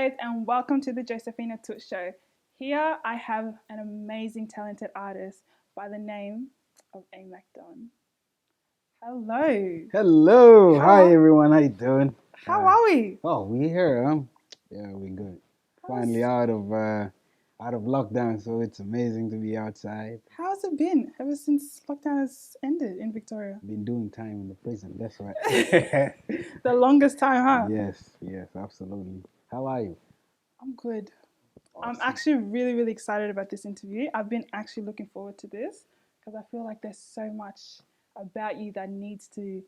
guys, and welcome to the Josephina Tut Show. Here I have an amazing, talented artist by the name of A-Macdon. Don. Hello. Hello. How Hi, everyone. How you doing? How are we? Oh, we here, huh? Yeah, we good. Finally out of lockdown, so it's amazing to be outside. How's it been ever since lockdown has ended in Victoria? Been doing time in the prison. That's right. The longest time, huh? Yes, absolutely. How are you? I'm good. I'm Awesome. actually really, really excited about this interview. I've been actually looking forward to this because I feel like there's so much about you that needs to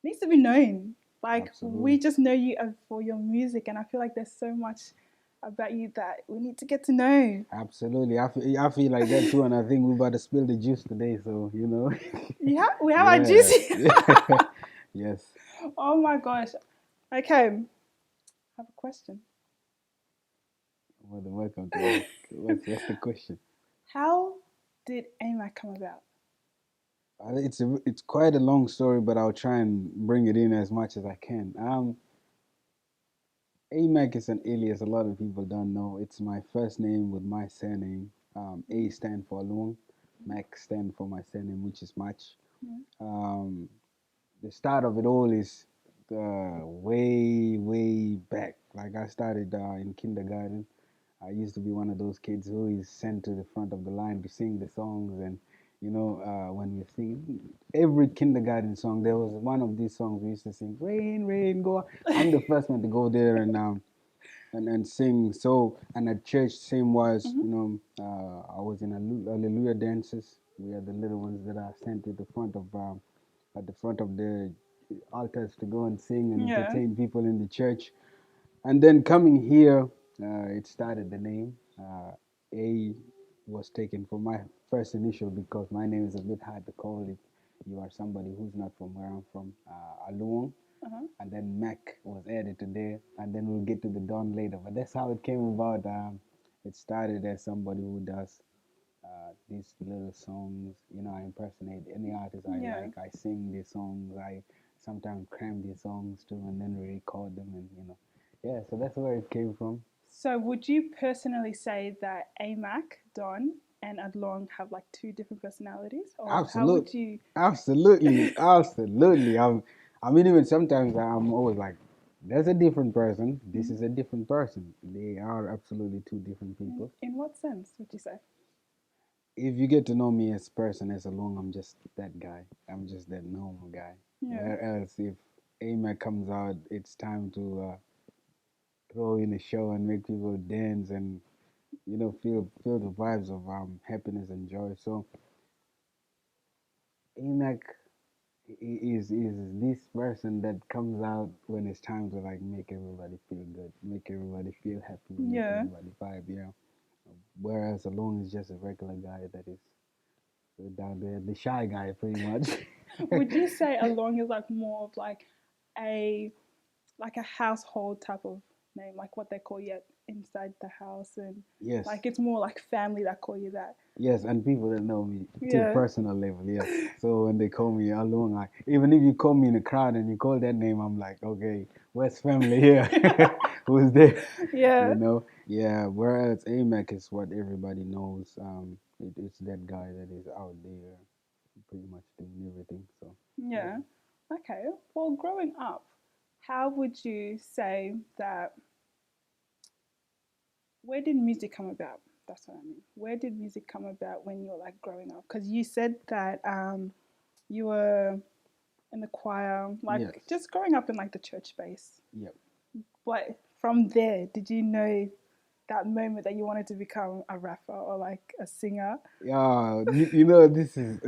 be known. Like Absolutely. we just know you for your music, and I feel like there's so much about you that we need to get to know. Absolutely. I feel like that too, and I think we're about to spill the juice today, so, you know. Yeah, we have our juicy. Yes. Oh my gosh. Okay, I have a question. More than welcome to ask. What's the question? How did AMAC come about? It's quite a long story, but I'll try and bring it in as much as I can. AMAC is an alias a lot of people don't know. It's my first name with my surname. A stand for Luong, Mac stand for my surname, which is Mach. Um, the start of it all is way back. Like I started in kindergarten. I used to be one of those kids who is sent to the front of the line to sing the songs, and when we're singing every kindergarten song, there was one of these songs we used to sing. Rain, rain, go. I'm the first one to go there and sing. So and at church, same was I was in Hallelujah dances. We are the little ones that are sent to the front of at the front of the altars to go and sing and entertain people in the church. And then coming here, it started the name. A was taken from my first initial because my name is a bit hard to call if you are somebody who's not from where I'm from, Alung. And then Mac was added to there, and then we'll get to the Don later. But that's how it came about. It started as somebody who does these little songs. I impersonate any artist I like. I sing their songs. I sometimes cram their songs too, and then re-record them, and yeah. So that's where it came from. So would you personally say that AMAC, Don, and Adlong have like two different personalities? Or how would you Absolutely. I mean, even sometimes I'm always like, there's a different person. This is a different person. They are absolutely two different people. In what sense would you say? If you get to know me as a person, as alone, I'm just that guy. I'm just that normal guy. Whereas if AMAC comes out, it's time to throw in a show and make people dance and feel the vibes of happiness and joy. So AMAC is this person that comes out when it's time to like make everybody feel good, make everybody feel happy, make everybody vibe. Yeah. Whereas alone is just a regular guy that is down there, the shy guy, pretty much. Would you say Along is like more of like a household type of name, like what they call you inside the house, and Yes. like it's more like family that call you that. Yes, and people that know me to a personal level, yes. So when they call me Along, even if you call me in a crowd and you call that name, I'm like, okay, where's family here? Who's there? Yeah. Yeah. Whereas AMAC is what everybody knows. It's that guy that is out there, pretty much doing everything. So. Yeah. Okay. Well, growing up, how would you say that? Where did music come about? That's what I mean. Where did music come about when you were like growing up? Because you said that you were in the choir, like just growing up in like the church space. Yep. But from there, did you know that moment that you wanted to become a rapper or like a singer? Yeah, this is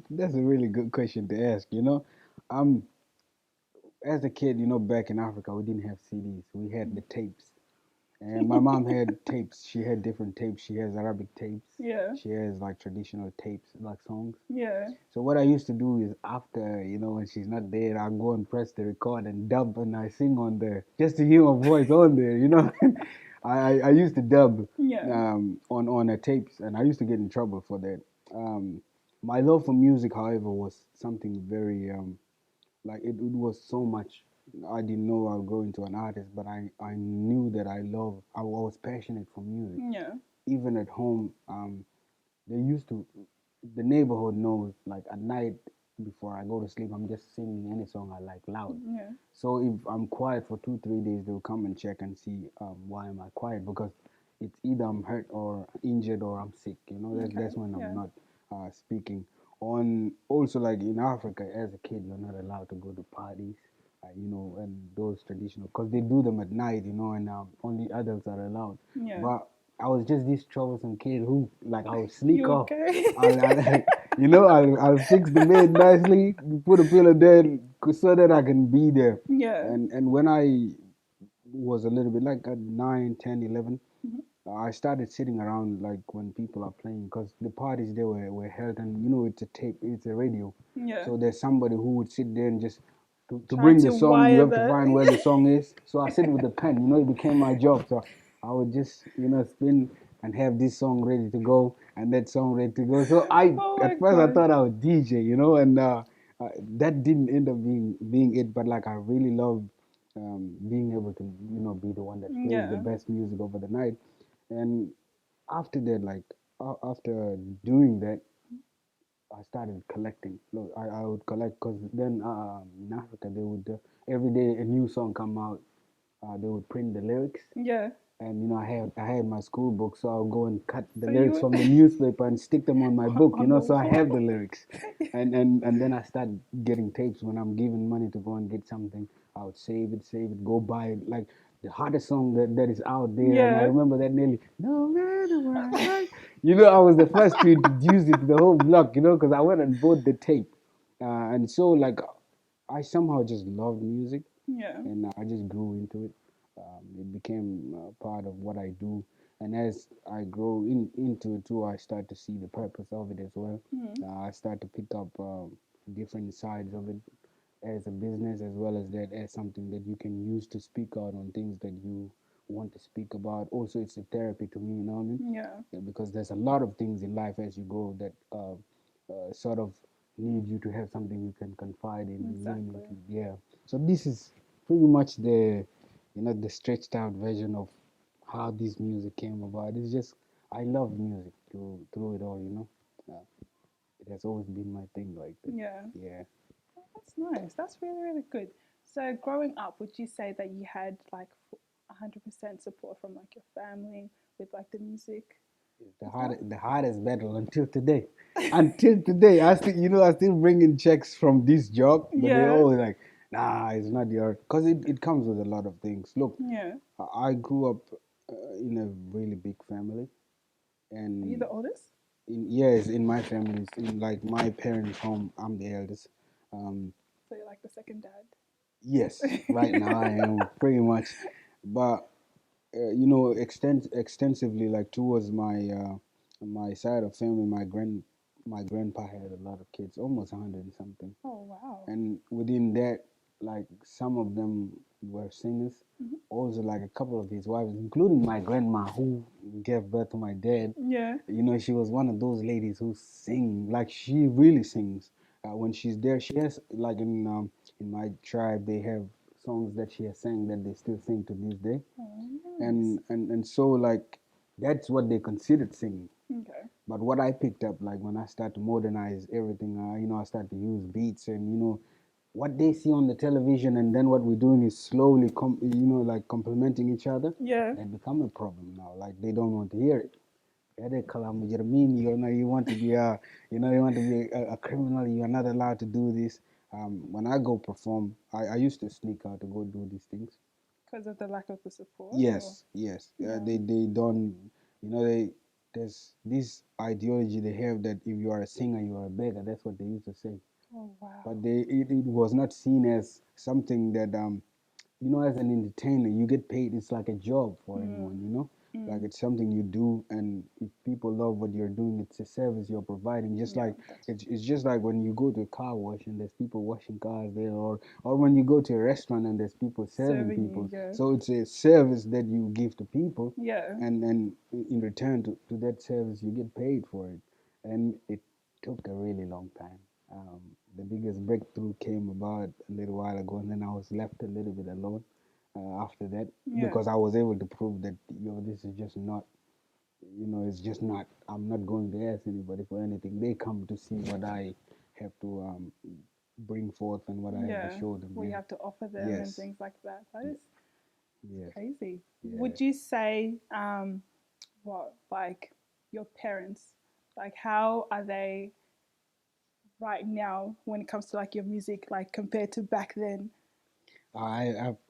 that's a really good question to ask. As a kid, back in Africa, we didn't have CDs. We had the tapes. And my mom had tapes. She had different tapes. She has Arabic tapes. Yeah. She has like traditional tapes, like songs. Yeah. So what I used to do is after, when she's not there, I go and press the record and dub and I sing on there just to hear my voice on there. I used to dub on the tapes, and I used to get in trouble for that. My love for music, however, was something very like it was so much I didn't know I would grow into an artist, but I knew that I was passionate for music. Yeah. Even at home, they used to, the neighborhood knows, like at night before I go to sleep, I'm just singing any song I like loud. Yeah. So if I'm quiet for 2 3 days, they'll come and check and see why am I quiet, because it's either I'm hurt or injured or I'm sick. Okay. That's when I'm Yeah. not speaking. On also, like in Africa, as a kid, you're not allowed to go to parties. And those traditional, because they do them at night, and only adults are allowed. Yeah. But I was just this troublesome kid who, like, I would sneak You off. okay? I'll fix the bed nicely, put a pillow there so that I can be there. Yeah. And when I was a little bit like at 9, 10, 11, Mhm. I started sitting around like when people are playing, because the parties there were held, and it's a tape, it's a radio. Yeah. So there's somebody who would sit there and just to Try bring the to song, you wire have to the. find where the song is. So I sit with the pen, it became my job. So I would just, spin and have this song ready to go and that song ready to go. So Oh my at first I god. thought I would DJ, and that didn't end up being it. But like I really loved being able to, be the one that plays the Yeah. best music over the night. And after that, like after doing that, I started collecting. Look, I would collect, because then in Africa they would every day a new song come out. They would print the lyrics, Yeah. and I had my school book, so I'll go and cut the So lyrics you from the newspaper and stick them on my book. on the So I have the wall. lyrics, and then I start getting tapes when I'm given money to go and get something. I would save it, go buy it, like the hottest song that is out there. And I Yeah. remember that nearly no matter what. I was the first to introduce it to the whole block. Because I went and bought the tape, and so like I somehow just loved music, Yeah. and I just grew into it. It became part of what I do, and as I grow into it too, I start to see the purpose of it as well. Mm. I start to pick up different sides of it as a business, as well as that as something that you can use to speak out on things that you want to speak about. Also, it's a therapy to me, you know what I mean? Yeah. Yeah, because there's a lot of things in life as you grow that sort of need you to have something you can confide in and lean Exactly. into. Yeah. So this is pretty much the stretched out version of how this music came about. It's just I love music through it all. It has always been my thing like that. Yeah. Yeah. That's nice. That's really, really good. So, growing up, would you say that you had like 100% support from like your family with like the music It's the and stuff? hardest battle until today. Until today, I still bring in checks from this job, but they Yeah. always like, nah, it's not your, because it comes with a lot of things. Look, Yeah. I grew up in a really big family, Are you and the oldest? yes, in my family, in like my parents' home, I'm the eldest. Um, So, you're like the second yes, right now I dad? am pretty much, but extensively, like towards my side of family, my grandpa had a lot of kids, almost 100 and something. Oh, wow. And within that, like some of them were singers. Mhm. Also, like a couple of his wives, including my grandma who gave birth to my dad. Yeah. She was one of those ladies who sing, like she really sings. When she's there, she has, like in my tribe, they have songs that she has sang that they still sing to this day. Oh, nice. And so, like, that's what they considered singing. Okay. But what I picked up, like when I start to modernize everything, I start to use beats, and what they see on the television, and then what we're doing is slowly like complementing each other. Yeah. That become a problem now. Like they don't want to hear it. Ede kalamu Jermin, you want to be a criminal. You are not allowed to do this. When I go perform, I used to sneak out to go do these things. Because of the lack of the support, or Yes, yes. yeah. They don't. There's this ideology they have that if you are a singer, you are a beggar. That's what they used to say. Oh, wow. But it was not seen as something that as an entertainer, you get paid. It's like a job for Mm. anyone. Like Mm. it's something you do, and if people love what you're doing, it's a service you're providing. Just Yeah, like that's it's just like when you go to a car wash and there's people washing cars there, or when you go to a restaurant and there's people serving serving you. people. Yeah. So it's a service that you give to people, Yeah. and in return to that service, you get paid for it. And it took a really long time. the biggest breakthrough came about a little while ago, and then I was left a little bit alone after that Yeah. because I was able to prove that this is just not, it's just not. I'm not going to ask anybody for anything. They come to see what I have to bring forth and what I have to Yeah. show them. We And have to offer them and yes, things like that. That is yes, crazy. yeah. Would you say, what, like your parents, like how are they right now when it comes to like your music, like compared to back then?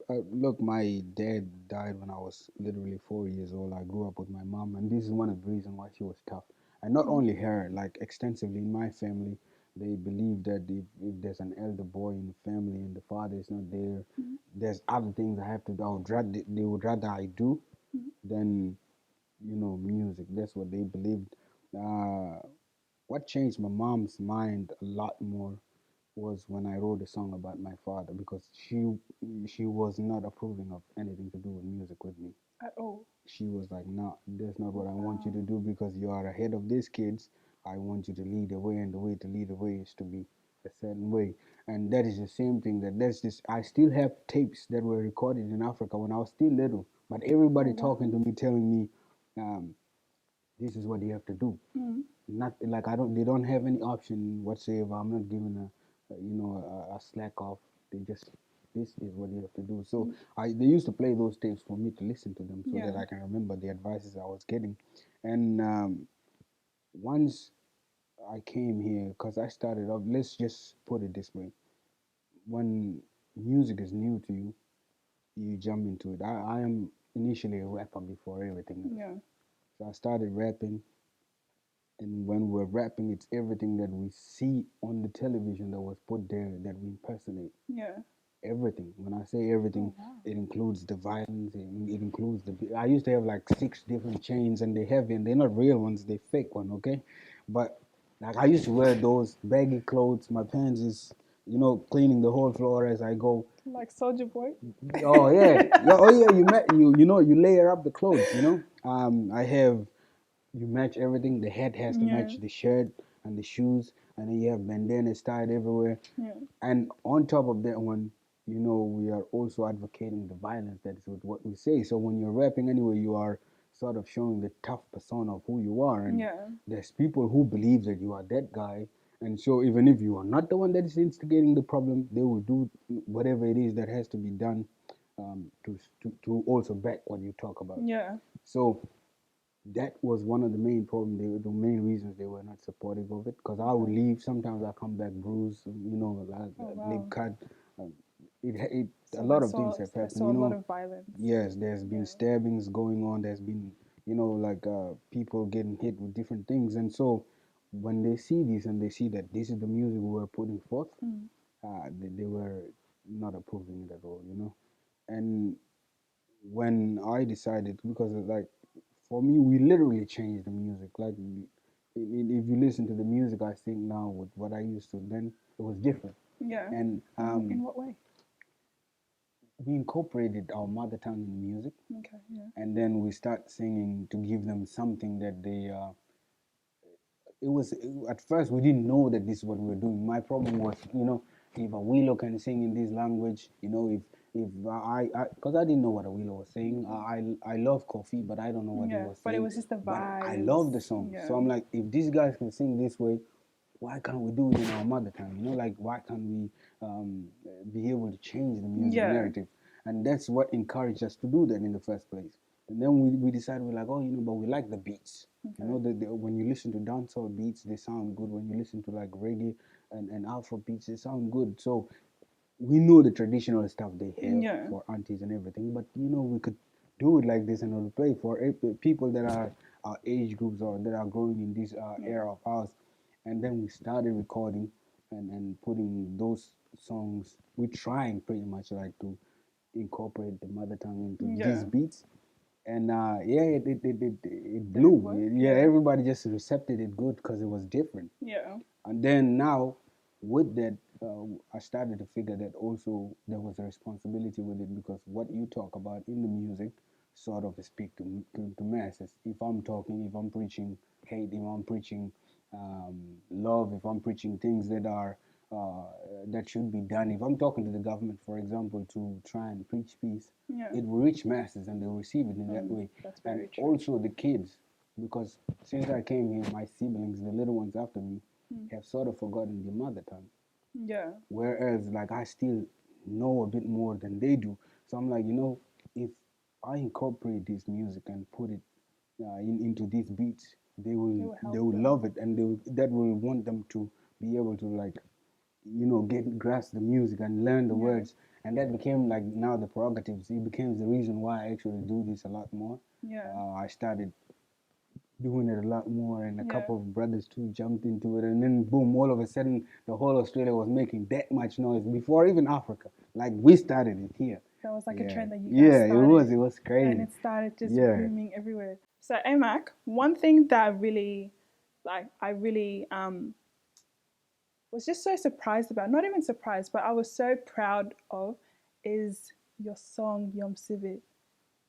Look. My dad died when I was literally 4 years old. I grew up with my mom, and this is one of the reasons why she was tough. And not Mm. only her, like extensively in my family, they believe that if there's an elder boy in the family and the father is not there, Mm. there's other things I have to do. They would rather I do Mm. than music. That's what they believed. Uh, what changed my mom's mind a lot more was when I wrote a song about my father because she was not approving of anything to do with music with me. At all. She was like, "No, that's not what I want you to Wow. do because you are ahead of these kids. I want you to lead the way, and the way to lead the way is to be a certain way." And that is the same thing. That's just. I still have tapes that were recorded in Africa when I was still little, but Oh everybody talking wow. to me, telling me, "This is what you have to do." Mm. Not like I don't. They don't have any option whatsoever. I'm not giving a slack off. They just, this is what you have to do. So Mm. they used to play those tapes for me to listen to them so Yeah. that I can remember the advices I was getting. And once I came here, because I started off, let's just put it this way: when music is new to you, you jump into it. I am initially a rapper before everything else. Yeah. So I started rapping, and when we're rapping, it's everything that we see on the television that was put there that we impersonate. Yeah. Everything. When I say everything, Oh wow. it includes the violence. It includes the. I used to have like 6 different chains, and they're heavy, and they're not real ones. They're fake one, okay? But like I used to wear those baggy clothes. My pants is, cleaning the whole floor as I go. Like Soldier Boy. Oh yeah, oh yeah. You layer up the clothes. I have you match everything. The hat has to Yeah. match the shirt and the shoes, and then you have bandanas tied everywhere. Yeah. And on top of that one, we are also advocating the violence that is with what we say. So when you're rapping anyway, you are sort of showing the tough persona of who you are. And Yeah. there's people who believe that you are that guy. And so even if you are not the one that is instigating the problem, they will do whatever it is that has to be done to also back what you talk about. Yeah. So that was one of the main problems. The main reasons they were not supportive of it. Because I would Okay. leave. Sometimes I come back bruised, like Oh leg wow. cut. Um, it a So lot of things have so they happened. saw a lot of violence. Yes, there's been Yeah. stabbings going on. There's been like people getting hit with different things. And so when they see this and they see that this is the music we were putting forth, Mm. they were not approving it at all. And when I decided, because like for me, we literally changed the music. Like if you listen to the music I sing now with what I used to then, it was different. Yeah. And In what way? we incorporated our mother tongue in music, Okay. Yeah. and then we start singing to give them something that they. At first we didn't know that this is what we were doing. My problem was, if a Willow can sing in this language, if because I didn't know what a Willow was saying. I love coffee, but I don't know what he Yeah. was But it saying. was just the But I vibes. love the song, Yeah. so I'm like, if these guys can sing this way, why can't we do it in our mother tongue? Like why can't we be able to change the music Yeah. narrative? And that's what encouraged us to do that in the first place. And then we decided, we're like, oh, but we like the beats. Okay. When you listen to dancehall beats, they sound good. When you listen to like reggae and Afro beats, they sound good. So we know the traditional stuff they have Yeah. for aunties and everything, but we could do it like this and it'll play for people that are our age groups or that are growing in this Yeah. era of ours. And then we started recording and putting those songs. We're trying pretty much like to incorporate the mother tongue into these Yeah. beats, and yeah, it Did it blew. work? Yeah, Yeah. everybody just accepted it good because it was different. Yeah. And then now, with that, I started to figure that also there was a responsibility with it, because what you talk about in the music sort of speak to masses. If I'm talking, if I'm preaching hate, if I'm preaching love, if I'm preaching things that are that should be done. If I'm talking to the government, for example, to try and preach peace, Yeah. it will reach masses and they'll receive it in that way. That's And very true. also the kids, because since I came here, my siblings, the little ones after me, have sort of forgotten their mother tongue. Yeah. Whereas, like, I still know a bit more than they do. So I'm like, if I incorporate this music and put it into these beats, they will love it, and that will want them to be able to, like, grasp the music and learn the words. And that became, like, now the prerogatives. It became the reason why I actually do this a lot more. Yeah. I started doing it a lot more, and a couple of brothers too jumped into it, and then boom, all of a sudden the whole Australia was making that much noise before even Africa. Like, we started it here. That was like a trend that you guys started. It was crazy, and it started just booming everywhere. So Amac, one thing that I really was just so surprised about, not even surprised, but I was so proud of, is your song Yom Civvi.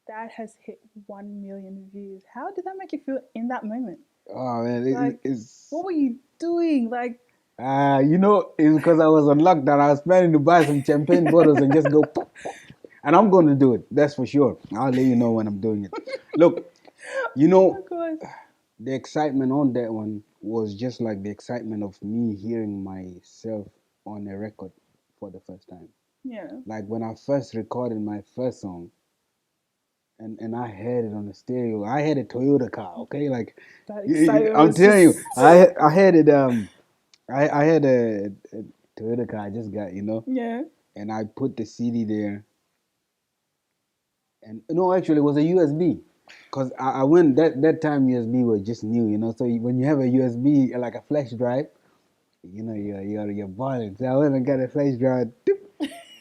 That has hit 1 million views. How did that make you feel in that moment? Oh man, it's what were you doing? Like, it's because I was on lockdown. I was planning to buy some champagne bottles and just go, and I'm going to do it. That's for sure. I'll let you know when I'm doing it. Look, the excitement on that one was just like the excitement of me hearing myself on a record for the first time. Yeah. Like when I first recorded my first song, and I had it on the stereo. I had a Toyota car, okay? Like, I'm telling you, I had it. I had a Toyota car I just got, Yeah. And I put the CD there. And no, actually, it was a USB. Because I went that time USB was just new, So when you have a USB, like a flash drive, you're balling. So I went and got a flash drive.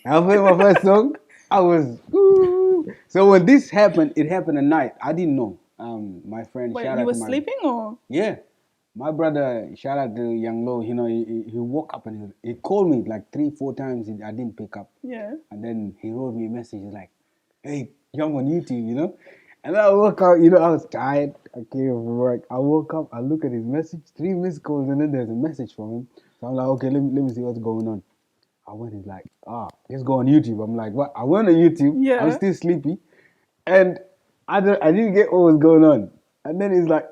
I played my first song. I was, woo. So when this happened, it happened at night. I didn't know. My friend, Wait, you were sleeping or? Yeah. My brother, shout out to Hellllllooooo, he woke up and he called me like 3-4 times. I didn't pick up. Yeah. And then he wrote me a message like, hey, I'm on YouTube, And I woke up, I was tired. I came from work. I woke up, I look at his message, 3 missed calls, and then there's a message from him. So I'm like, okay, let me see what's going on. I went, he's like, just go on YouTube. I'm like, what? I went on YouTube. Yeah. I'm still sleepy. And I didn't get what was going on. And then he's like,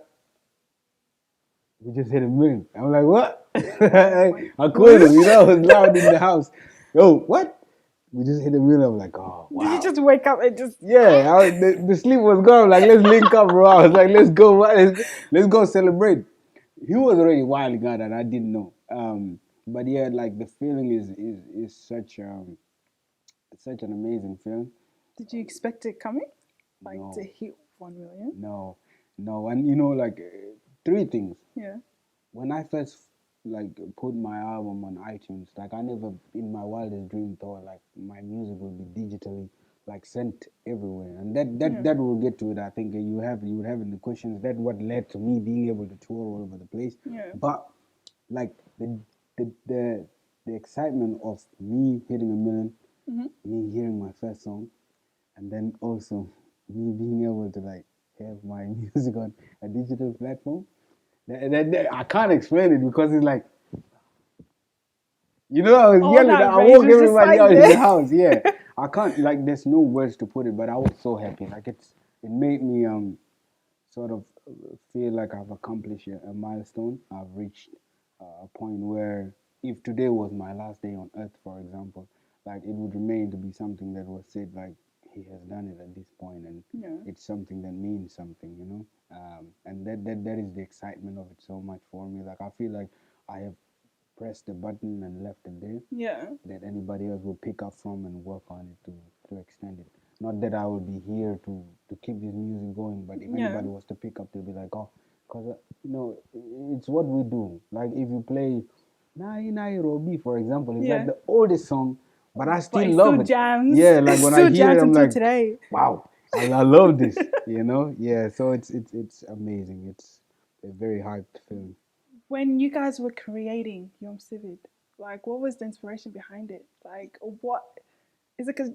we just hit 1 million. I'm like, what? I called him, it was loud in the house. Yo, what? We just hit 1 million. I'm like, oh, wow. Did you just wake up and just... Yeah, the sleep was gone. Like, let's link up, bro. I was like, let's go. Let's go celebrate. He was already wilding out and I didn't know. But yeah, like the feeling is such such an amazing feeling. Did you expect it coming? Like to hit 1 million? No. And like 3 things. Yeah. When I first put my album on iTunes, like I never in my wildest dream thought like my music would be digitally like sent everywhere. And that will get to it. I think you would have in the questions. That what led to me being able to tour all over the place. Yeah. But like the excitement of me hitting 1 million, me hearing my first song, and then also me being able to like have my music on a digital platform. I can't explain it because it's like, I was yelling. I woke everybody out in the house. Yeah, I can't, like, there's no words to put it, but I was so happy. Like it made me sort of feel like I've accomplished a milestone. I've reached a point where if today was my last day on earth, for example, like it would remain to be something that was said like he has done it at this point, and it's something that means something, and that is the excitement of it so much for me. Like I feel like I have pressed the button and left it there. Yeah. That anybody else will pick up from and work on it to extend it. Not that I will be here to keep this music going, but if anybody was to pick up, they'll be like, oh, because it's what we do. Like if you play Nairobi, for example, it's like the oldest song, but I still love it. Jams. Yeah, like when I hear it, I'm like, today. Wow, I love this. Yeah. So it's amazing. It's a very hyped film. When you guys were creating Yom Civvi, like what was the inspiration behind it? Like what is it? Because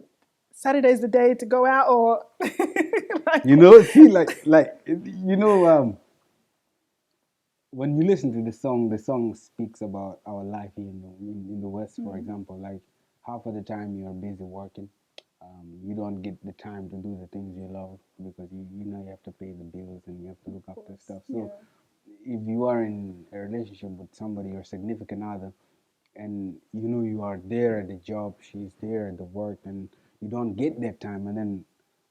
Saturday's the day to go out, or see, like when you listen to the song speaks about our life here in the West, for example. Like half of the time you're busy working, you don't get the time to do the things you love because you know you have to pay the bills and you have to look Of after course. stuff. So Yeah. if you are in a relationship with somebody, your significant other, and you know you are there at the job, she's there at the work, and you don't get that time, and then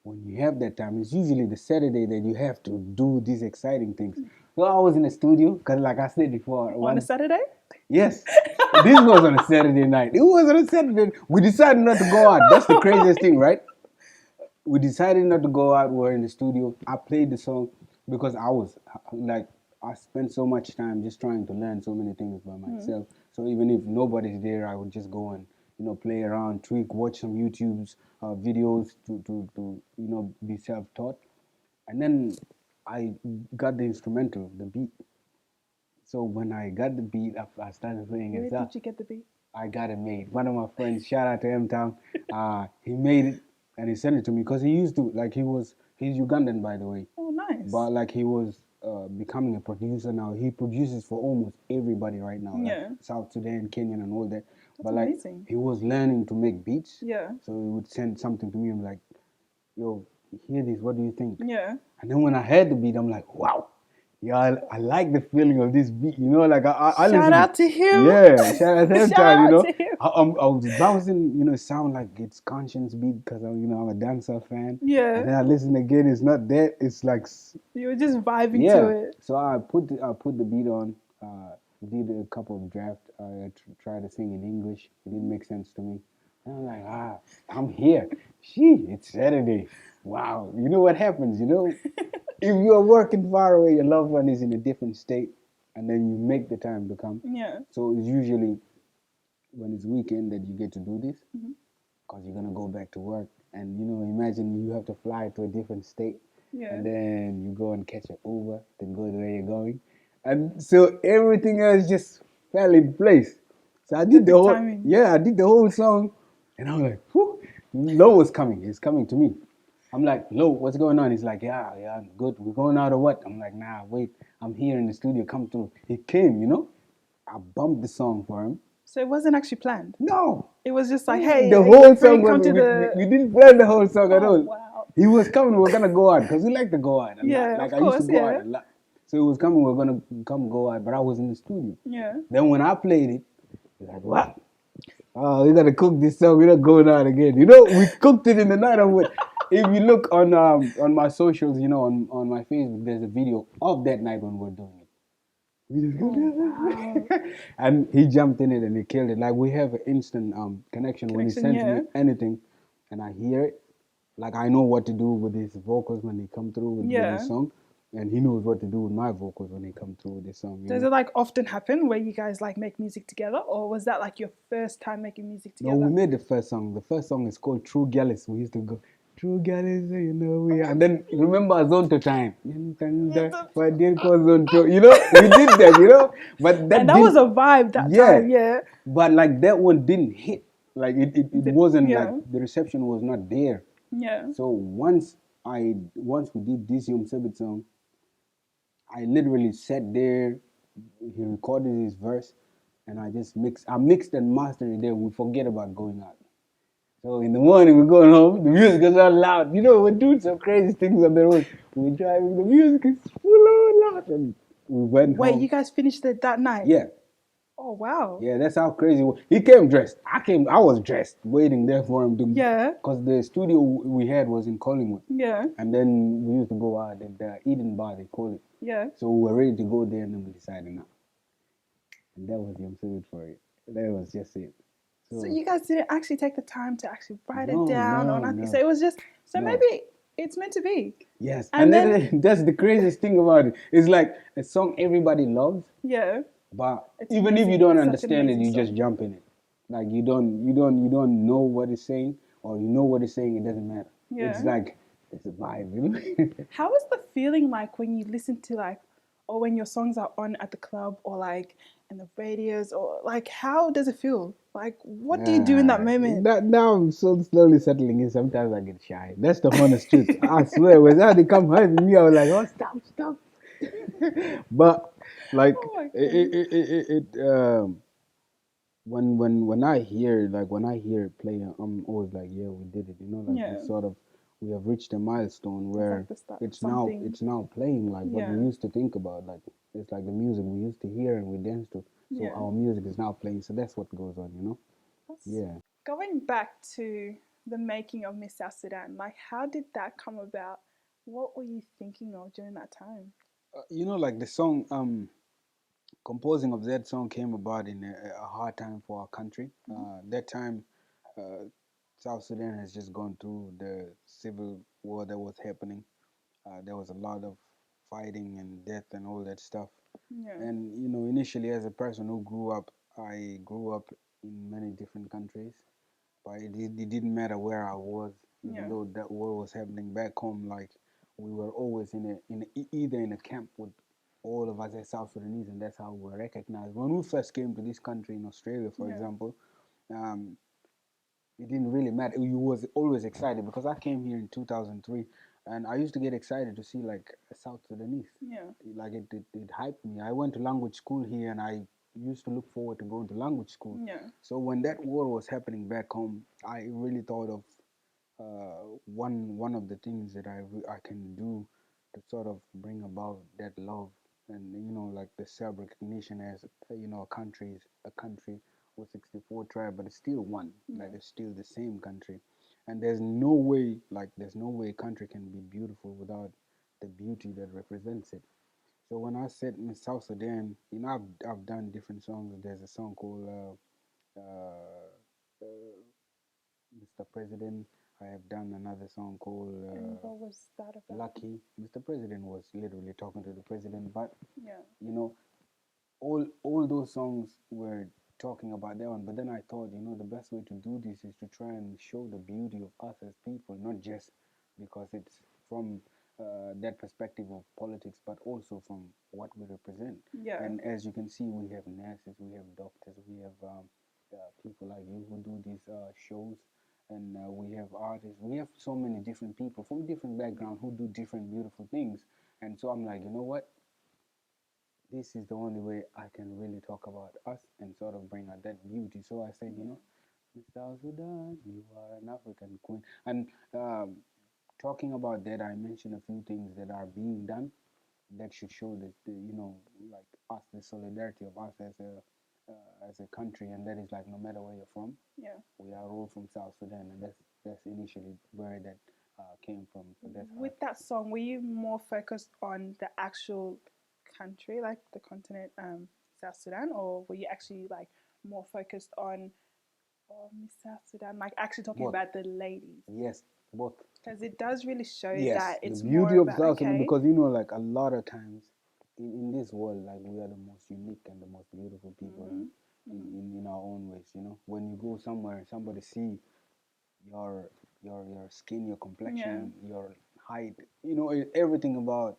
when you have that time, it's usually the Saturday that you have to do these exciting things. So I was in the studio because, like I said before, On a Saturday? yes, this was on a Saturday night. It was on a Saturday. We decided not to go out. That's the craziest thing, right? We decided not to go out. We're in the studio. I played the song because I was like, I spent so much time just trying to learn so many things by myself. So even if nobody's there, I would just go and play around, tweak, watch some YouTube's videos to be self-taught. And then I got the instrumental, the beat. So when I got the beat, I started playing Where it. did you get the beat? I got it made. One of my friends, shout out to M-Town, he made it and he sent it to me because he used to, like he's Ugandan by the way, Oh, nice. but like he was becoming a producer now. He produces for almost everybody right now, like Yeah. South Sudan, Kenyan and all that. That's But like amazing. he was learning to make beats. Yeah. So he would send something to me and be like, yo, hear this, what do you think? Yeah. And then when I heard the beat, I'm like, wow. Yeah, I like the feeling of this beat, like I Shout listen out to him. yeah, shout out to him, Shout time, out to him. I was bouncing, it sound like it's conscience beat because I'm a dancer fan. Yeah. And then I listen again, it's not that, it's like You were just vibing yeah. to it. So I put the beat on, did a couple of drafts. I tried to sing in English. It didn't make sense to me. And I'm like, I'm here. It's Saturday. Wow. You know what happens? If you're working far away, your loved one is in a different state, and then you make the time to come. Yeah. So it's usually when it's weekend that you get to do this, because you're gonna go back to work, and imagine you have to fly to a different state, Yeah. and then you go and catch an Uber, then go to where you're going, and so everything else just fell in place. So I did the whole timing. yeah, I did the whole song, and I'm like, whew, Lo was coming. He's coming to me. I'm like, Lo, what's going on? He's like, yeah, I'm good. We're going out or what? I'm like, nah, wait. I'm here in the studio. Come through. He came, I bumped the song for him. So it wasn't actually planned. No. It was just like, hey, the whole free, song. come to the... We didn't plan the whole song at all. Wow. He was coming. We were gonna go out because we like to go out. Yeah, like of I used course, to go yeah. out a lot. So he was coming. We were gonna come go out, but I was in the studio. Yeah. Then when I played it, he's like, what? Oh, we gotta cook this song. We're not going out again. We cooked it in the night. If you look on my socials, on my Facebook, there's a video of that night when we're doing it. Wow. And he jumped in it and he killed it. Like we have an instant connection when he sends me anything, and I hear it. Like I know what to do with his vocals when they come through with this song, and he knows what to do with my vocals when they come through with this song. Does it like often happen where you guys like make music together, or was that like your first time making music together? No, we made the first song. The first song is called True Gallus. We used to go True Gallus, we are. And then remember Zonto time. We did that, But that was a vibe that time, yeah. But like that one didn't hit. Like it wasn't like the reception was not there. Yeah. So once we did this Yom Civvi song, I literally sat there, he recorded his verse, and I mixed and mastered it there. We forget about going out. So in the morning we're going home, the music is not loud. We're doing some crazy things on the road. We're driving, the music is full on loud. And we went home. Wait, you guys finished it that night? Yeah. Oh, wow. Yeah, that's how crazy it was. He came dressed. I was dressed, waiting there for him to... Yeah. Because the studio we had was in Collingwood. Yeah. And then we used to go out at the Eden Bar, they call it. Yeah. So we were ready to go there, and then we decided not. And that was Yom Civvi for it. That was just it. So you guys didn't actually take the time to actually write it down or nothing. No. So it was just... So maybe it's meant to be. Yes. And then that's the craziest thing about it. It's like a song everybody loves. Yeah. But even if you don't understand it, you just jump in it. Like you don't know what it's saying, or you know what it's saying, it doesn't matter. Yeah. It's like it's a vibe, How is the feeling like when you listen to like, or when your songs are on at the club or like in the radios, or like how does it feel? Like what do you do in that moment? Now I'm so slowly settling in. Sometimes I get shy. That's the honest truth. I swear, when they come home with me, I was like, oh, stop. But Like Oh my it, goodness. it, it, it, it when I hear it play, I'm always like, yeah, we did it. Like Yeah, we have reached a milestone it's where like the start of something. it's now playing like what Yeah, we used to think about. Like it's like the music we used to hear and we dance to. So yeah. our music is now playing. So that's what goes on. That's Yeah. going back to the making of Miss South Sudan. Like, how did that come about? What were you thinking of during that time? Like the song, composing of that song came about in a hard time for our country. Mm-hmm. That time, uh, South Sudan has just gone through the civil war that was happening. There was a lot of fighting and death and all that stuff. Yeah, And initially, as a person who grew up, I grew up in many different countries, but it didn't matter where I was, even yeah, though that war was happening back home. Like we were always either in a camp with all of us as South Sudanese, and that's how we were recognized. When we first came to this country in Australia, for yeah, example, um, it didn't really matter. You was always excited because I came here in 2003, and I used to get excited to see like a South Sudanese. yeah, Like it hyped me. I went to language school here, and I used to look forward to going to language school. yeah, So when that war was happening back home, I really thought of one of the things that I can do to sort of bring about that love and like the self recognition as a country with 64 tribes, but it's still one. Like yeah. it's still the same country, and there's no way a country can be beautiful without the beauty that represents it. So when I said in South Sudan, I've done different songs. There's a song called uh, Mr. President. I have done another song called And what was that about? Lucky. Mr. President was literally talking to the president, but Yeah, you know, all those songs were talking about that one. But then I thought, the best way to do this is to try and show the beauty of us as people, not just because it's from that perspective of politics, but also from what we represent. yeah, And as you can see, we have nurses, we have doctors, we have people like you who do these shows, and we have artists. We have so many different people from different backgrounds who do different beautiful things. And so I'm like, you know what? This is the only way I can really talk about us and sort of bring out that beauty. So I said, yeah, Miss South Sudan, you are an African queen. And talking about that, I mentioned a few things that are being done that should show that like us, the solidarity of us as a country, and that is like no matter where you're from, yeah. we are all from South Sudan, and that's initially where that came from. So that's how. With that song, were you more focused on the actual country, like the continent, South Sudan, or were you actually like more focused on Miss South Sudan, like actually talking Both. about the ladies? Yes, both. Because it does really show Yes, that the it's more beauty of about South Sudan, okay, because like a lot of times in this world, like we are the most unique and the most beautiful people mm-hmm, mm-hmm. in our own ways. When you go somewhere, somebody see your your skin, your Yeah, complexion, your height, everything about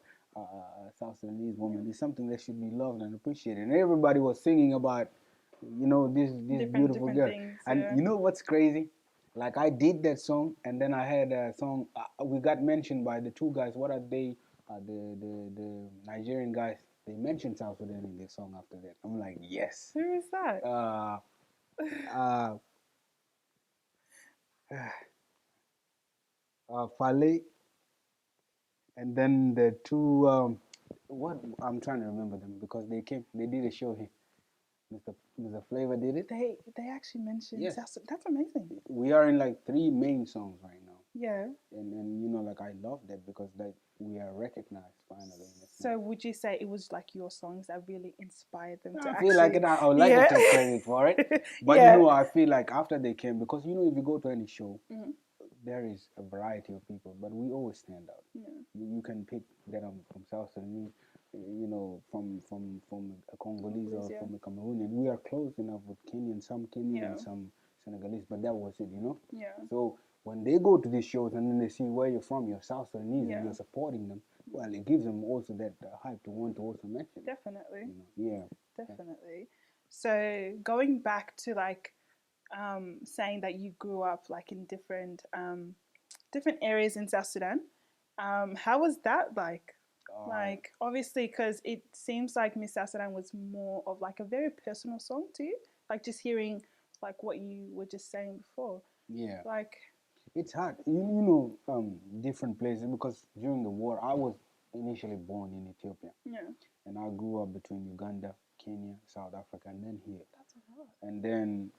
South Sudanese yeah, woman is something that should be loved and appreciated. And everybody was singing about, this beautiful different girl. things. And Yeah, you know what's crazy? Like I did that song, and then I had a song. We got mentioned by the two guys. What are they? The Nigerian guys. They mentioned South Sudan in their song after that. I'm like, yes. who is that? Uh, uh, Fale, and then the two. What I'm trying to remember them because they did a show here. Mr. Flavor did it. They actually mentioned Yes, South Sudan. That's amazing. we are in like three main songs right now. Yeah. And like I love that because like we are recognized finally in a So sense. would you say it was like your songs that really inspired them to I feel like actually? it. I would like to Yeah. take credit for it, but Yeah. I feel like after they came, because if you go to any show, Mhm. there is a variety of people, but we always stand out. Yeah. You can pick that I'm from South Sudan, from a Congolese Congolese, or yeah. from a Cameroonian. We are close enough with some Kenyan Yeah. and some Senegalese, but that was it. Yeah. So when they go to these shows and then they see where you're from, you're South Sudanese, and Yeah. you're supporting them, well, it gives them also that hype to want to also mention it. Definitely. Yeah. Definitely. So going back to like saying that you grew up like in different different areas in South Sudan, how was that like? Like, obviously, because it seems like Miss South Sudan was more of like a very personal song to you. Like, just hearing like what you were just saying before. Yeah. Like, it's hard. Different places because during the war, I was initially born in Ethiopia. Yeah. And I grew up between Uganda, Kenya, South Africa, and then here. That's a lot. And then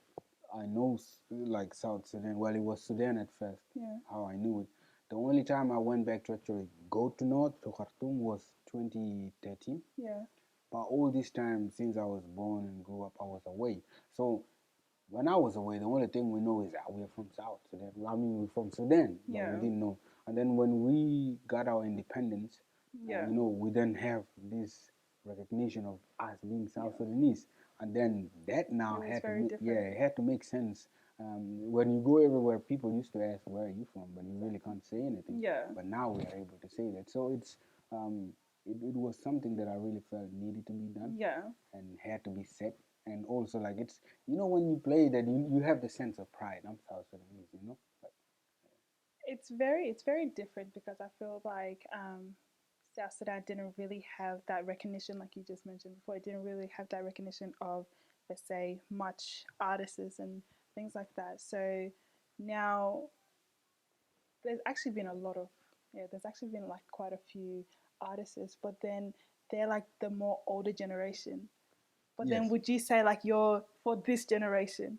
I know like South Sudan. Well, it was Sudan at first. Yeah. How I knew it. The only time I went back to actually go to North to Khartoum was 2013. Yeah. But all this time since I was born and grew up, I was away. So when I was away, the only thing we know is that we're from South Sudan. I mean, we're from Sudan, but Yeah. we didn't know. And then when we got our independence, Yeah. we then have this recognition of us being South Sudanese, and then that now had to it had to make sense. When you go everywhere, people used to ask, "Where are you from?" But you really can't say anything. Yeah. But now we are able to say that. So it was something that I really felt needed to be done. Yeah. And had to be said. And also, like, it's when you play that, you have the sense of pride. I'm South Sudanese, Like, it's very different because I feel like South Sudan didn't really have that recognition, like you just mentioned before. It didn't really have that recognition of, let's say, much artists and things like that. So now there's actually been a lot of there's actually been like quite a few artists, but then they're like the more older generation. But then would you say like you're for this generation?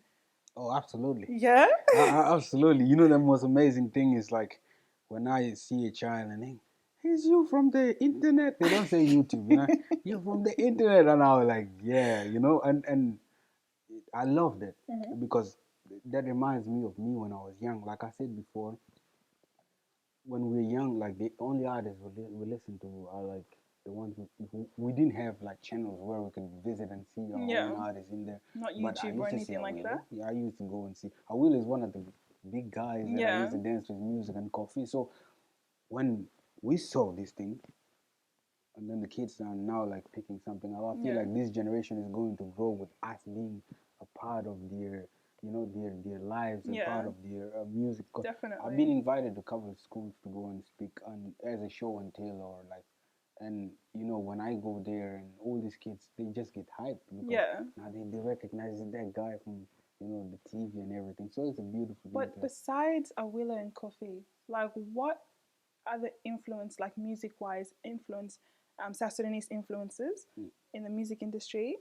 Oh, absolutely. Yeah. Absolutely. The most amazing thing is like when I see a child and he's you from the internet. They don't say YouTube, You're from the internet, and I was like, yeah, and I love that because that reminds me of me when I was young. Like I said before, when we were young, like the only artists we listen to are like the ones who we didn't have like channels where we could visit and see our own artists in there. Not YouTube or anything like that. Yeah, I used to go and see. Awil is one of the big guys that I used to dance with music and coffee. So when we saw this thing, and then the kids are now like picking something up, I feel like this generation is going to grow with us being a part of their their lives and part of their music. Definitely. I've been invited to a couple of schools to go and speak as a show and tell, or like, and when I go there and all these kids, they just get hyped because now they recognize that guy from the TV and everything. So it's a beautiful thing. But besides Awila and Kofi, like what other influence, like music wise influence, South Sudanese influences in the music industry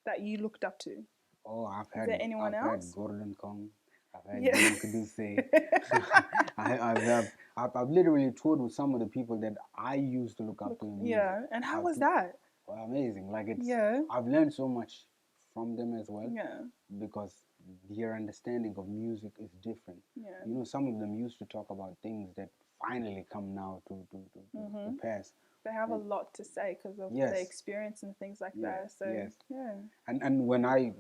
that you looked up to? Oh, I've had had Gordon Kong. I've had Jim Kaduse. I've literally toured with some of the people that I used to look up to in music. Yeah, and how was that? Well, amazing. Like I've learned so much from them as well. Yeah. Because their understanding of music is different. Yeah. Some of them used to talk about things that finally come now to pass. They have a lot to say because of their experience and things like that. So And when I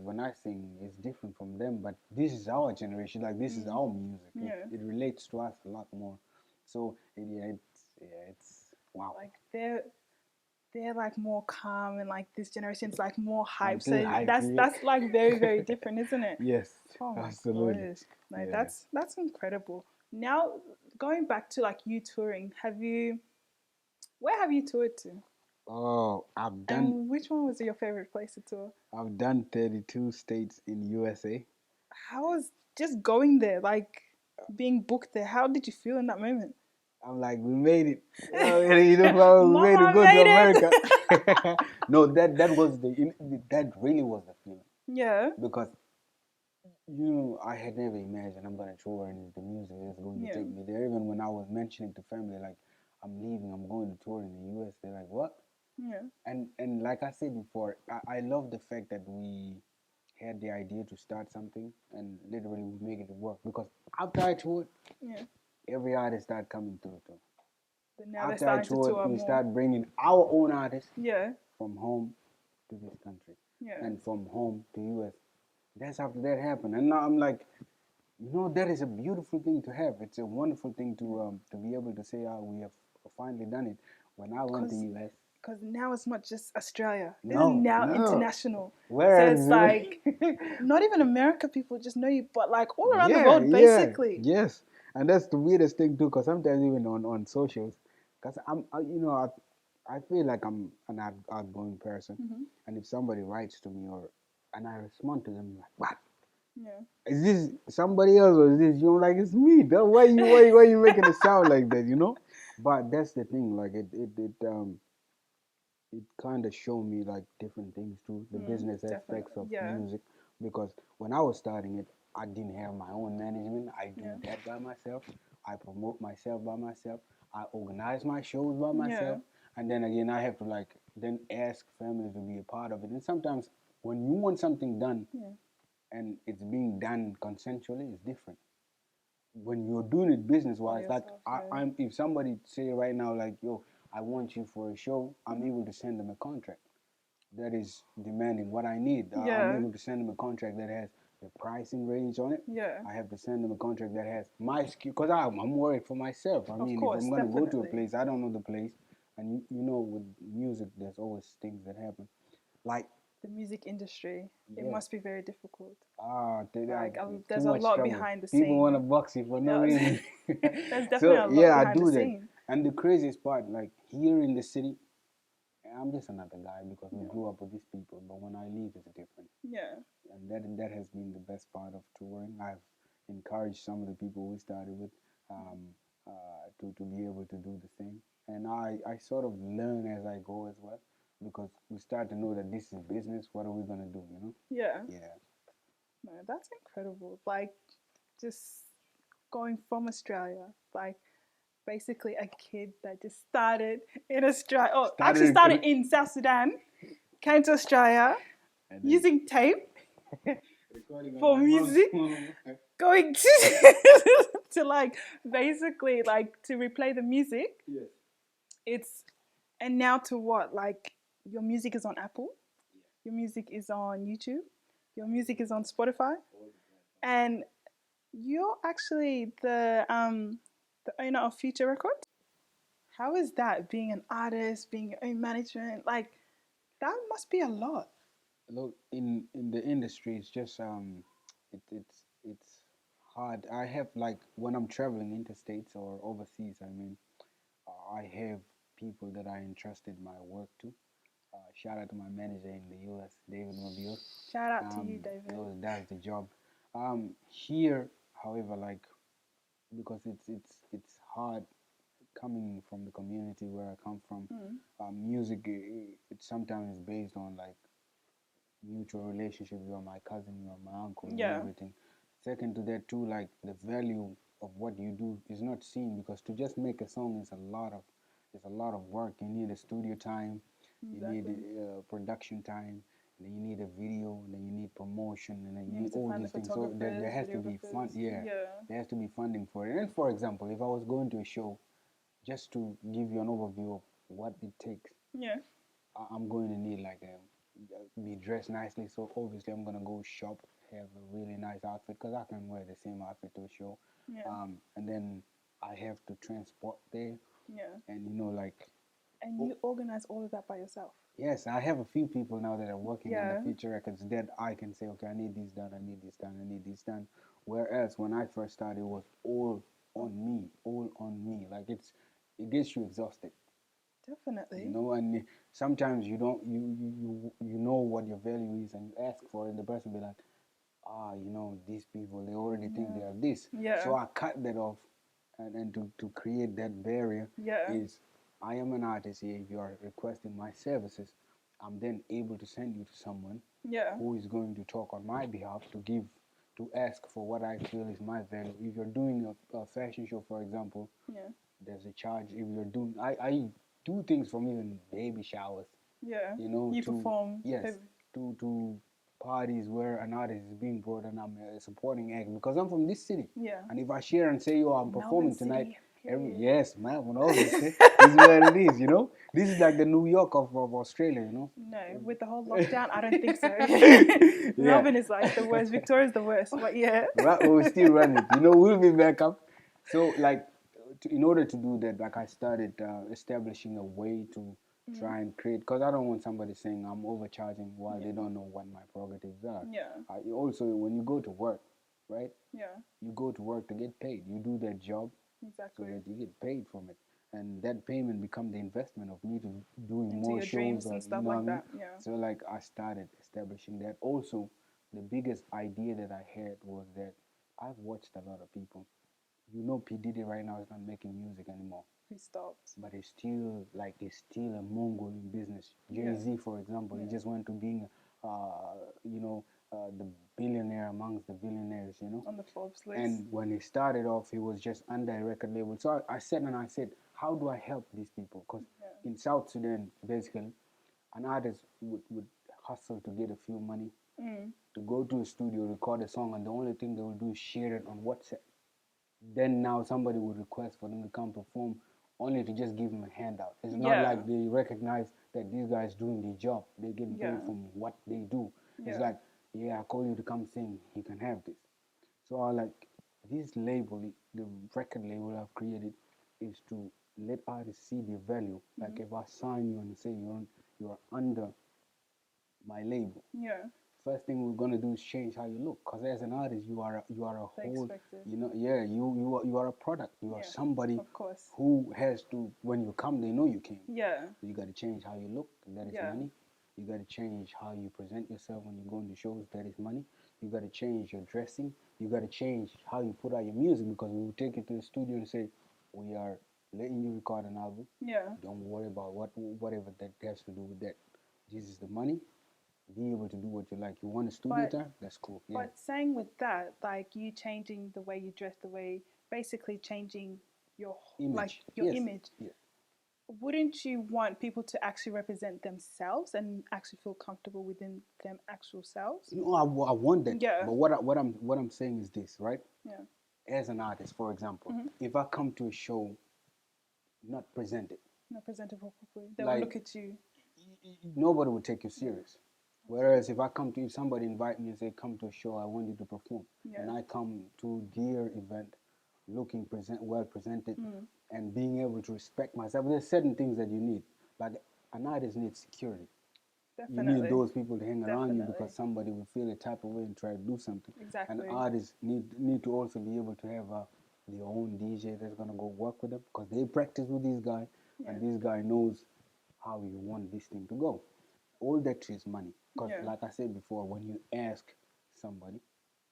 sing, it's different from them. But this is our generation. Like this is our music. It relates to us a lot more. So it's wow. Like they're like more calm, and like this generation's like more hype. So that's like very, very different, isn't it? Yes. Oh absolutely. Like that's incredible. Now going back to like you touring, where have you toured to? Oh, I've done. And which one was your favorite place to tour? I've done 32 states in USA. How was just going there, like being booked there? How did you feel in that moment? I'm like, we made it. We made it go to America. No, that really was the feeling. Yeah. Because I had never imagined I'm gonna tour and the music is going to take me there. Even when I was mentioning to family like I'm leaving, I'm going to tour in the US, they're like, what? Yeah. And like I said before, I love the fact that we had the idea to start something and literally we make it work. Because after I toured, every artist started coming through too. After I toured, we start bringing our own artists from home to this country and from home to US. That's after that happened, and now I'm like, that is a beautiful thing to have. It's a wonderful thing to be able to say, we have finally done it. When I went to US, because now it's not just Australia. This is now international. Whereas, so it's like not even America people just know you, but like all around the world, basically. Yes, and that's the weirdest thing too. Because sometimes even on socials, because I feel like I'm an outgoing person, and if somebody writes to me and I respond to them like, "What? Yeah. Is this somebody else or is this you?" Like, it's me. Why you making it sound like that? You know. But that's the thing. Like it kind of showed me like different things too, the business aspects Definitely. of Yeah. music. Because when I was starting it, I didn't have my own management. I do Yeah. that by myself. I promote myself by myself. I organize my shows by Yeah. myself. And then again, I have to like then ask family to be a part of it. And sometimes when you want something done Yeah. and it's being done consensually, it's different. When you're doing it business By wise, like yourself. Yeah. I'm, if somebody say right now like, yo, I want you for a show, I'm able to send them a contract that is demanding what I need. I'm Yeah. able to send them a contract that has the pricing range on it. Yeah. I have to send them a contract that has my skill, because I'm worried for myself. I Of mean, if course. I'm gonna go to a Definitely. place, I don't know the place, and you know, with music, there's always things that happen. Like, The music industry. It yes, must be very difficult. like too There's a much lot trouble. behind the People want to scene. box you for no Yeah. reason. There's definitely So a lot yeah, I behind the do that. scene. And the craziest part, like here in the city, I'm just another guy because we Yeah. grew up with these people. But when I leave, it's different. Yeah. And that has been the best part of touring. I've encouraged some of the people we started with to be able to do the same, and I sort of learn as I go as well, because we start to know that this is business. What are we gonna do? You know? Yeah. Yeah. No, that's incredible. Like, just going from Australia, like basically a kid that just started in Australia, oh, actually Started started in South Sudan, came to Australia and then using tape recording on for my mom's music, phone. going to to like basically like to replay the music. Yes. It's and now to what? Like your music is on Apple, your music is on YouTube, your music is on Spotify, and you're actually the owner of Future Records. How is that being an artist, being your own management? Like that must be a lot. Look, in the industry, it's just it's hard. I have like when I'm traveling interstates or overseas. I mean, I have people that I entrusted my work to. Shout out to my manager in the U.S., David Mobile. Shout out to you, David. That's the job. Here, however, like because it's hard coming from the community where I come from. Music, it sometimes is based on like mutual relationships. You're my cousin, you're my uncle, and Yeah. everything. Second to that too, like the value of what you do is not seen, because to just make a song is a lot of work. You need a studio time, Exactly. you need production time, and then you need a video, and then you need promotion, and then You you need need to all find the these things. So there has to be fun. videographers. Yeah, Yeah. there has to be funding for it. And for example, if I was going to a show, just to give you an overview of what it takes, Yeah. I'm going to need like be dressed nicely. So obviously I'm gonna go shop, have a really nice outfit, because I can wear the same outfit to a show. Yeah. And then I have to transport there, Yeah. and you know like. And you organize all of that by yourself. Yes, I have a few people now that are working on the Yeah. Future Records that I can say, okay, I need this done, I need this done, I need this done. Whereas when I first started, it was all on me, all on me. Like it gets you exhausted. Definitely. You know, and sometimes you don't you know what your value is, and you ask for it, and the person be like, you know, these people, they already think they are this. Yeah. So I cut that off, and to create that barrier Yeah. is, I am an artist here. If you are requesting my services, I'm then able to send you to someone Yeah. who is going to talk on my behalf, to ask for what I feel is my value. If you're doing a fashion show, for example, Yeah. there's a charge. If you're doing, I do things from even baby showers, Yeah. you know, You to perform. yes, to parties where an artist is being brought and I'm a supporting act, because I'm from this city. Yeah. And if I share and say, "Yo, I'm performing Melbourne tonight," City. yes, Melbourne, obviously, this is where it is. You know, this is like the New York of Australia. You know. No, with the whole lockdown, I don't think so. Yeah. Melbourne is like the worst. Victoria's the worst. But yeah. Right, but we still run it. You know, we'll be back up. So, like, in order to do that, like, I started establishing a way to try and create, because I don't want somebody saying I'm overcharging while they don't know what my prerogatives are. Yeah. Also, when you go to work, right? Yeah. You go to work to get paid. You do that job so Exactly. that you get paid from it. and that payment become the investment of me to doing Into more your shows, dreams or and stuff what I like mean. that. Yeah. So like I started establishing that. Also, the biggest idea that I had was that I've watched a lot of people. P Diddy right now is not making music anymore, He stopped. but he's still a Mongol in business. Yeah. Jay-Z, for example, he Yeah. just went to being you know the billionaire amongst the billionaires. On the Forbes list. And when he started off, he was just under a record label. So I said, how do I help these people? Because Yeah. in South Sudan, basically, an artist would hustle to get a few money, to go to a studio, record a song, and the only thing they will do is share it on WhatsApp. Then now somebody would request for them to come perform, only to just give them a handout. It's not Yeah. like they recognize that these guys doing the job. They're getting Yeah. paid from what they do. It's Yeah. like, yeah, I call you to come sing. You can have this. So I like this label, the record label I've created, is to let artists see the value. Like if I sign you and say you're under my label, Yeah. first thing we're gonna do is change how you look. Cause as an artist, you are a They whole, expected. yeah, you are a product. You are Yeah. somebody Of course. who has to, when you come, they know you came. Yeah. So you got to change how you look. That is Yeah. money. You got to change how you present yourself when you go into shows. That is money. You got to change your dressing. You got to change how you put out your music, because we will take it to the studio and say, we are letting you record an album. Yeah. Don't worry about whatever that has to do with that. This is the money. Be able to do what you like. You want a studio But time? That's cool. Yeah. But saying with that, like you changing the way you dress, the way basically changing your like Image. your Yes. image, Yeah. wouldn't you want people to actually represent themselves and actually feel comfortable within them actual selves? No, I want that. Yeah. But what I'm saying is this, right? Yeah. As an artist, for example, Mm-hmm. if I come to a show not presented, Not presentable properly, they will like look at you. nobody would take you serious. Whereas if I come to, if somebody invite me and say, come to a show, I want you to perform, Yeah. and I come to their event looking well presented, and being able to respect myself, there's certain things that you need. Like an artist needs security. You need Definitely. those people to hang around you, Definitely. because somebody will feel a type of way and try to do something. And Exactly. artists need to also be able to have their own DJ that's gonna go work with them, because they practice with this guy, Yeah. and this guy knows how you want this thing to go. All that is money. Because Yeah. like I said before, when you ask somebody,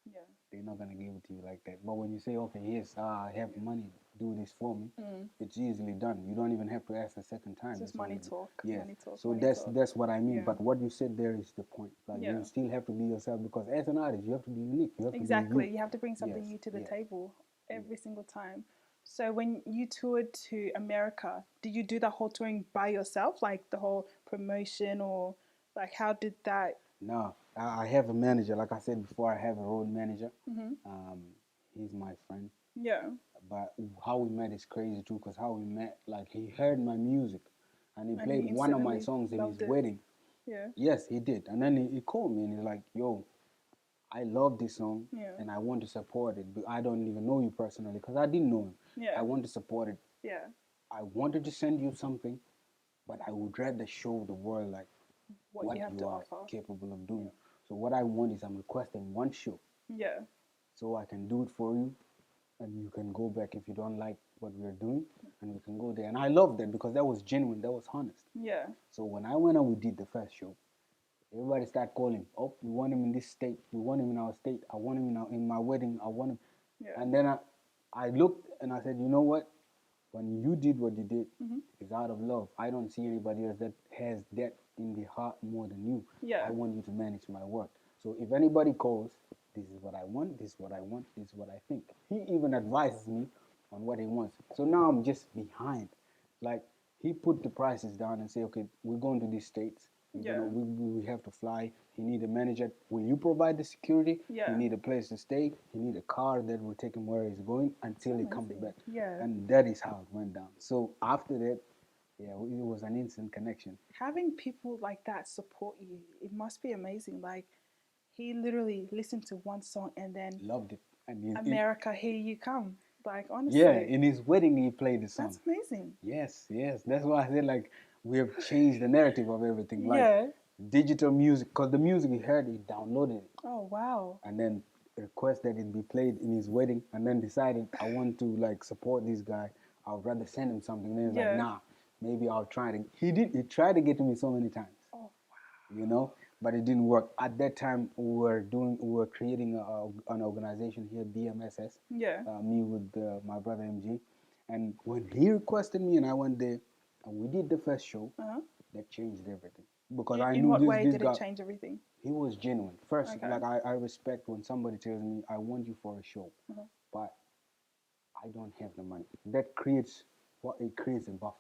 Yeah. they're not gonna give it to you like that. But when you say, okay, yes, I have money, do this for me, it's easily done. You don't even have to ask a second time. It's just money talk. Yes. Money talk. So money that's talk. that's what I mean. Yeah. But what you said there is the point. Like Yeah. you still have to be yourself, because as an artist, you have to be unique. You have Exactly. to be You have to bring something Yes, new to the yes. table every single time. So when you toured to America, did you do the whole touring by yourself, like the whole promotion, or like how did that? No, I have a manager. Like I said before, I have a road manager. Mm-hmm. He's my friend. Yeah. But how we met is crazy too, because how we met, like he heard my music and he And played he one of my instantly songs in his loved it. wedding. Yeah. Yes, he did. And then he called me and he's like, yo, I love this song Yeah. and I want to support it, but I don't even know you personally, because I didn't know him. Yeah. I want to support it. Yeah. I wanted to send you something, but I would rather show the world like What you have to are offer. capable of doing. So what I want is, I'm requesting one show Yeah. so I can do it for you, and you can go back if you don't like what we're doing, and we can go there. And I love that, because that was genuine, that was honest. Yeah. So when I went and we did the first show, everybody started calling. Oh, we want him in this state. We want him in our state. I want him in my wedding. I want him. Yeah. And then I looked and I said, you know what? When you did what you did, it's out of love. I don't see anybody else that has that in the heart more than you. Yeah. I want you to manage my work. So if anybody calls, this is what I want, this is what I want, this is what I think. He even advises me on what he wants. So now I'm just behind. Like, he put the prices down and say, okay, we're going to these states. Yeah. We have to fly. He need a manager. Will you provide the security? Yeah. He need a place to stay. He need a car that will take him where he's going until he comes back. Yeah. And that is how it went down. So after that, yeah, it was an instant connection. Having people like that support you, it must be amazing. Like, he literally listened to one song and then Loved it. And America, here you come. Like, honestly. Yeah, in his wedding he played the song. That's amazing. Yes, yes. That's why I said, like, we have changed the narrative of everything. Like, Yeah. digital music, because the music he heard, he downloaded it. Oh, wow. And then request that it be played in his wedding, and then decided, I want to, like, support this guy. I would rather send him something. Then he's like, nah, maybe I'll try to. He tried to get to me so many times. Oh wow. You know, but it didn't work. At that time, we were creating an organization here, BMSS. Yeah. Me with my brother MG, and when he requested me, and I went there, and we did the first show. That changed everything because I knew in what this way this did guy. it change everything? He was genuine. First, like I respect when somebody tells me, I want you for a show, but I don't have the money. That creates it creates a buffer.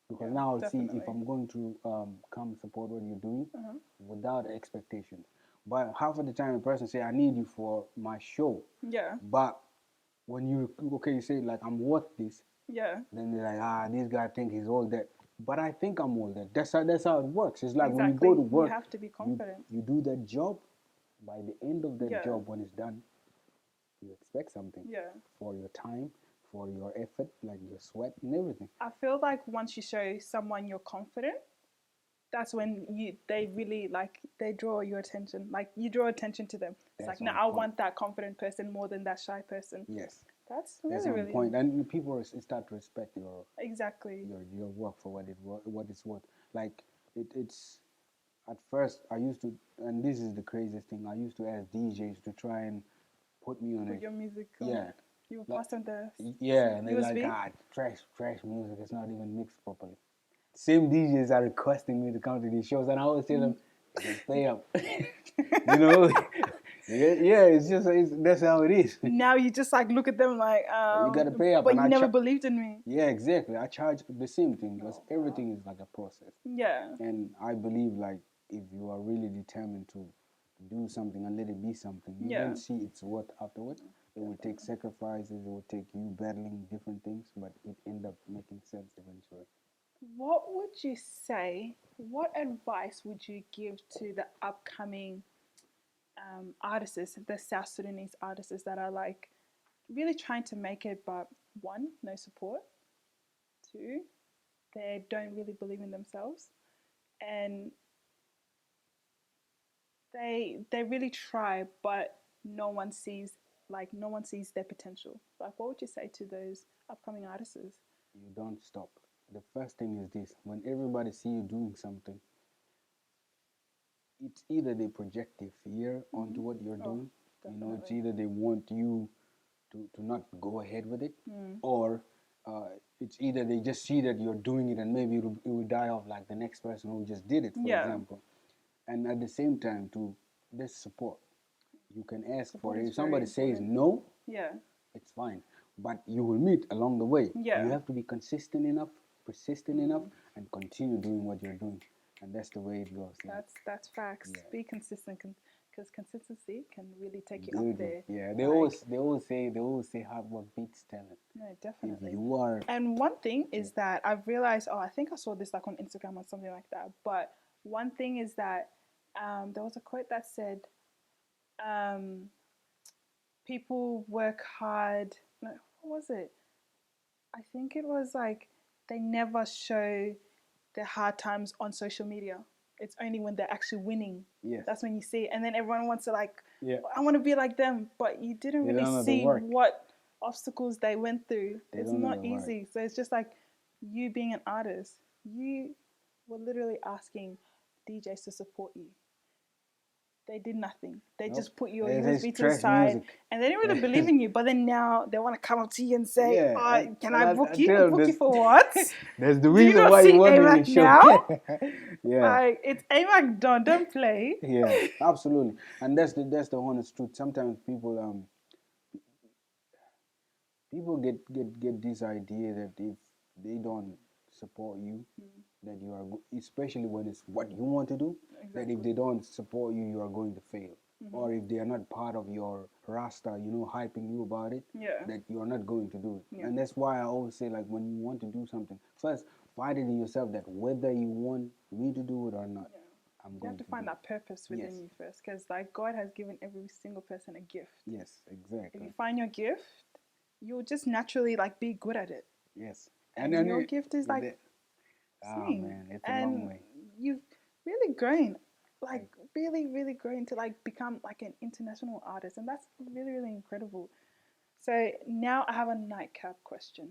Because now I'll see if I'm going to come support what you're doing without expectations. But half of the time, a person say, I need you for my show. Yeah. But when you say, like, I'm worth this. Yeah. Then they're like, this guy think he's all that. But I think I'm all that. That's how it works. It's like exactly. when you go to work, you have to be confident. You do that job. By the end of that job, when it's done, you expect something for your time, for your effort, like your sweat and everything. I feel like once you show someone you're confident, that's when they really they draw your attention. Like you draw attention to them. It's like, no, I want that confident person more than that shy person. Yes. That's really, on really point. And people start to respect your your work for what it's worth. Like it's at first I used to, and this is the craziest thing, I used to ask DJs to try and put me on your music on. Yeah. You would pass them the and they're like, trash music, it's not even mixed properly. Same DJs are requesting me to come to these shows, and I always tell them, just pay up. You know? It's just that's how it is. Now you just look at them like, you gotta pay up. But you never believed in me. Yeah, exactly. I charge the same thing because everything is like a process. Yeah. And I believe like if you are really determined to do something and let it be something, you don't see its worth afterwards. It will take sacrifices. It will take you battling different things, but it end up making sense eventually. What would you say? What advice would you give to the upcoming artists, the South Sudanese artists that are really trying to make it, but one, no support. Two, they don't really believe in themselves, and they really try, but no one sees their potential. Like, what would you say to those upcoming artists? You don't stop. The first thing is this: when everybody see you doing something, it's either they project their fear onto what you're doing. Definitely. It's either they want you to not go ahead with it, or it's either they just see that you're doing it and maybe it will die off like the next person who just did it, for example. And at the same time, this support. You can ask for it. If somebody says no, it's fine. But you will meet along the way. Yeah. You have to be consistent enough, persistent enough, and continue doing what you're doing. And that's the way it goes. That's facts. Yeah. Be consistent, because consistency can really take you up there. Yeah, they always say hard work beats talent. No, definitely. If you are. And one thing is that I've realized. I think I saw this on Instagram or something like that. But one thing is that there was a quote that said, people work hard. No, what was it? I think it was they never show their hard times on social media. It's only when they're actually winning. Yes. That's when you see it. And then everyone wants to I want to be like them. But you didn't really see what obstacles they went through. It's not easy. So it's just you being an artist, you were literally asking DJs to support you. They did nothing. They just put your USB to the side, and they didn't really believe in you. But then now they want to come up to you and say, "Can I book you? Book you for what?" That's the reason why you want A-Mac to show. Now? Yeah, it's A-Mac Don. Don't play. Yeah, absolutely, and that's the honest truth. Sometimes people get this idea that if they don't support you, that you are, especially when it's what you want to do, that if they don't support you, you are going to fail. Or if they are not part of your rasta, hyping you about it, that you are not going to do it. And that's why I always say, when you want to do something, first find it in yourself that whether you want me to do it or not, you have to find that purpose within you first, because God has given every single person a gift. Yes, exactly. If you find your gift, you'll just naturally be good at it. Yes. And your gift is sing. Man, it's a long way. You've really grown, really, really grown to become an international artist, and that's really, really incredible. So now I have a nightcap question.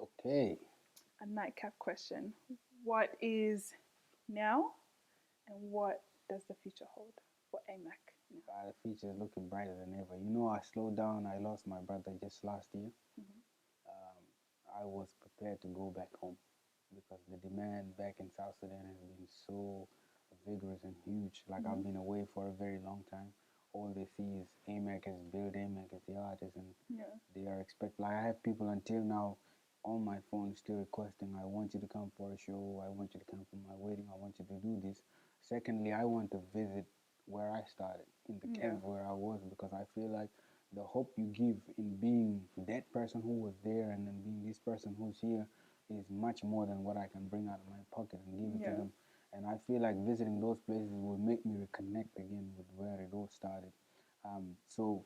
Okay. A nightcap question. What is now and what does the future hold for AMAC now? The future is looking brighter than ever. You know, I slowed down. I lost my brother just last year. Mm-hmm. Um, I was prepared to go back home because the demand back in South Sudan has been so vigorous and huge. Like I've been away for a very long time. All they see is AMAC is built, AMAC is the artist, and Yeah. they are expect. Like I have people until now on my phone still requesting, I want you to come for a show. I want you to come for my wedding. I want you to do this. Secondly, I want to visit where I started in the Yeah. camp where I was because I feel like the hope you give in being that person who was there and then being this person who's here is much more than what I can bring out of my pocket and give it to Yeah. them. And I feel like visiting those places will make me reconnect again with where it all started. So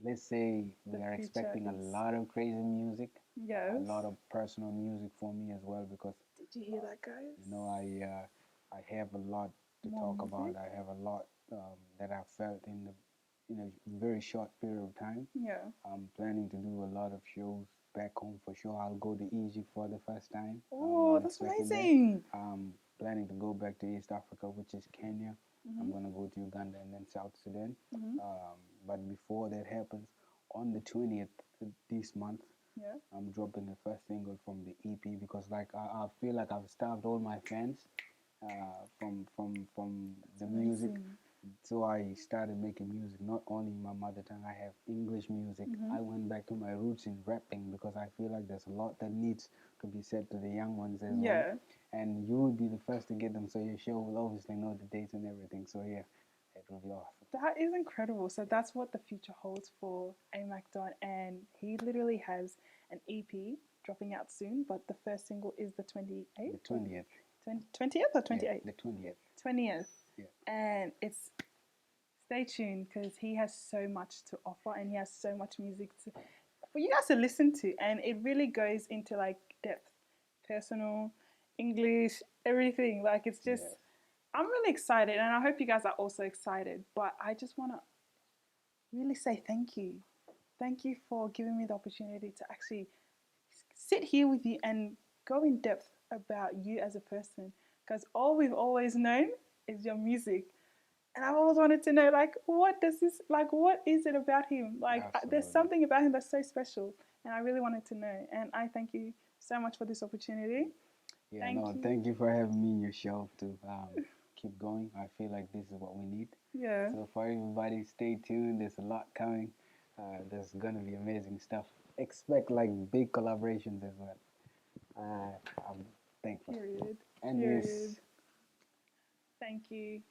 let's say The we are future expecting a is. lot of crazy music, a Yes. lot of personal music for me as well because Did you hear that, guys? you know I have a lot to More talk about. music? I have a lot that I felt in a very short period of time. Yeah. I'm planning to do a lot of shows back home for sure. I'll go to Egypt for the first time. I'm Oh, not that's expecting that. amazing. I'm planning to go back to East Africa, which is Kenya. I'm Mm-hmm. gonna go to Uganda and then South Sudan. Mm-hmm. But before that happens, on the 20th this month, Yeah. I'm dropping the first single from the EP because like I feel like I've starved all my fans from That's the music. amazing. So I started making music, not only in my mother tongue. I have English music. Mm-hmm. I went back to my roots in rapping because I feel like there's a lot that needs to be said to the young ones as well. Yeah. And you will be the first to get them, so your show will obviously know the dates and everything. So yeah, it will be awesome. That is incredible. So that's what the future holds for Amac Don, and he literally has an EP dropping out soon. But the first single is the 28th, The 20th. 20th or Yeah, 28th, the 20th. 20th, Yeah. and it's stay tuned because he has so much to offer and he has so much music for you guys to listen to, and it really goes into like depth, personal, English, everything. Like it's just, Yes. I'm really excited, and I hope you guys are also excited. But I just want to really say thank you. Thank you for giving me the opportunity to actually sit here with you and go in depth about you as a person. Because all we've always known is your music. And I've always wanted to know, like, what does this, like, what is it about him? Like, there's Absolutely. something about him that's so special. And I really wanted to know. And I thank you so much for this opportunity. Yeah, Thank no, you. thank you for having me in your show to keep going. I feel like this is what we need. Yeah. So for everybody, stay tuned. There's a lot coming. There's gonna be amazing stuff. Expect like big collaborations as well. I'm thankful. Period. And Period. yes, Thank you.